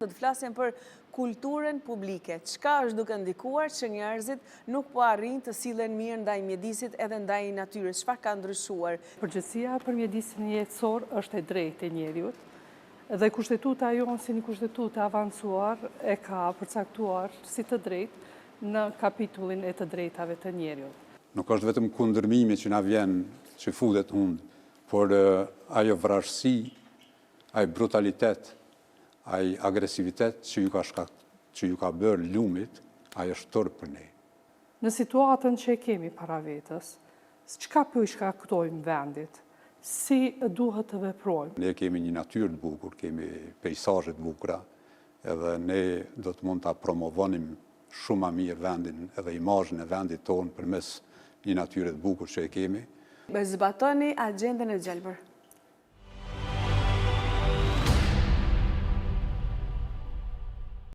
Do të flasim për kulturën publike. Çka është duke ndikuar që njerëzit nuk po arrin të sillen mirë ndaj mjedisit edhe ndaj natyrës? Çfarë ka ndryshuar? Përgjegjësia për mjedisin jetësor është e drejtë e njeriut dhe kushtetuta jonë si një kushtetutë e avancuar e ka përcaktuar si të drejtë në kapitullin e të drejtave të njeriut. Nuk është vetëm kundërmimi që na vjen, që futet hundë, por ajo vrasësi, ai brutalitet, ai agresivitet që ju ka bërë lumit, ai është turp për ne. Në situatën që e kemi para vetës, çka po i shkaktojmë vendit? Si duhet të veprojmë? Ne kemi një natyrë të bukur, kemi pejsazhe të bukura, edhe ne do të mund ta promovonim shumë më mirë vendin edhe imazhin e vendit tonë përmes një natyre të bukur që e kemi. Zbatoni agjendën e gjelbër.